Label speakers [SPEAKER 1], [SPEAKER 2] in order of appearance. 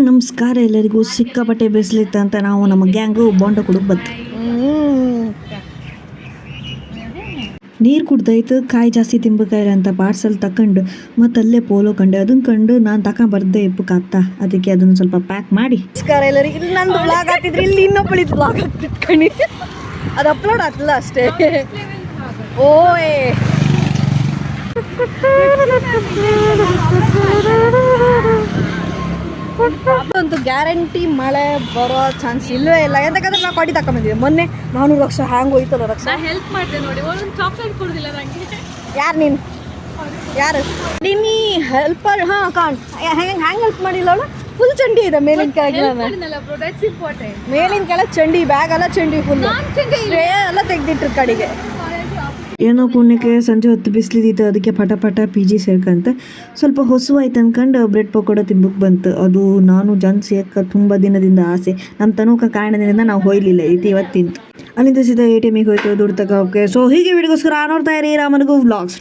[SPEAKER 1] ನಮಸ್ಕಾರ ಎಲ್ಲರಿಗೂ. ಸಿಕ್ಕಾಪಟ್ಟೆ ಬಿಸಿಲಿತ್ತು ಅಂತ ನಾವು ನಮ್ಮ ಗ್ಯಾಂಗು ಬಾಂಡ ಕುಡಿದು ಬಂತು. ನೀರು ಕುಡ್ದಾಯ್ತು. ಕಾಯಿ ಜಾಸ್ತಿ ತಿನ್ಬೇಕಾಗಿಲ್ಲ ಅಂತ ಪಾರ್ಸಲ್ ತಗೊಂಡು ಮತ್ತು ಅಲ್ಲೇ ಪೋಲೋ ಕಂಡೆ. ಅದನ್ನ ಕಂಡು ನಾನು ತಗೊಂಬರ್ದೆ ಇಪ್ಪಕ್ಕಾಗ್ತ, ಅದಕ್ಕೆ ಅದನ್ನು ಸ್ವಲ್ಪ ಪ್ಯಾಕ್ ಮಾಡಿ.
[SPEAKER 2] ನಮಸ್ಕಾರ ಎಲ್ಲರಿಗೆ. ಇಲ್ಲಿ ನಂದು ಬ್ಲಾಗ್ ಹಾಕಿದ್ರೆ ಇಲ್ಲಿ ಇನ್ನೊಬ್ಬಳಿದ್ದು ಬ್ಲಾಗ್ ಹಾಕ್ತಿತ್ತು ಕಣಿ. ಅದು ಅಪ್ಲೋಡ್ ಆಗ್ತಿಲ್ಲ ಅಷ್ಟೇ. ಓಯ್ ಅಂತೂ ಗ್ಯಾರಂಟಿ ಮಳೆ ಬರೋ ಚಾನ್ಸ್ ಇಲ್ಲವೇ ಇಲ್ಲ. ಯಾಕಂದ್ರೆ ನಾವು ಪಾಟಿ ತಗೊಂಡಿದ್ದೀವಿ ಮೊನ್ನೆ. 400 ಲಕ್ಷ ಹ್ಯಾಂಗ್ ಹೋಯ್ತಲ್ಲ ರಕ್ಷಾ.
[SPEAKER 3] ಹೆಲ್ಪ್ ಮಾಡಿದೆ ನೋಡಿ, ಒಂದು ಚಾಕ್ಲೇಟ್ ಕೊಡೋದಿಲ್ಲ ನನಗೆ.
[SPEAKER 2] ಯಾರು ನೀನು? ಯಾರು ನೀ ಹೆಲ್ಪರ್? ಹಾಂ ಕಾಣ್. ಹ್ಯಾಂಗ್ ಹೆಲ್ಪ್ ಮಾಡಿಲ್ಲ ಅವಳು. ಫುಲ್ ಚಂಡಿ ಇದೆ ಮೇಲಿನ ಕೆಳಗೆ. ಮೇಲಿನ ಕೆಳಗೆ ಚಂಡಿ, ಬ್ಯಾಗ್ ಎಲ್ಲ ಚಂಡಿ ಫುಲ್ ಎಲ್ಲ ತೆಗ್ದಿಟ್ರು ಕಡೆಗೆ.
[SPEAKER 1] ಏನೋ ಪುಣ್ಯಕ್ಕೆ ಸಂಜೆ ಹೊತ್ತು ಬಿಸಿಲಿದ್ದಿತ್ತು, ಅದಕ್ಕೆ ಪಟ PG ಸೇರ್ಕಂತ ಸ್ವಲ್ಪ ಹೊಸುವಾಯ್ತು ಅನ್ಕೊಂಡು ಬ್ರೆಡ್ ಪಕೋಡ ತಿಂಬಕ್ಕೆ ಬಂತು. ಅದು ನಾನು ಜನ್ ಸೇರ್ಕ ತುಂಬ ದಿನದಿಂದ ಆಸೆ. ನಮ್ಮ ತನಕ ಕಾರಣದಿಂದ ನಾವು ಹೋಯ್ಲಿಲ್ಲ, ಇವತ್ತು ತಿಂತು. ಅಲ್ಲಿಂದ ಸೀದಾ ATMಗೆ ಹೋಯ್ತು ದುಡ್ಡು ತಗೋಕೆ. ಸೊ ಹೀಗೆ ವಿಡಿಯೋಗೋಸ್ಕರ ನೋಡ್ತಾ ಇರಿ ರಾಮನಿಗೂ ವ್ಲಾಗ್ಸ್.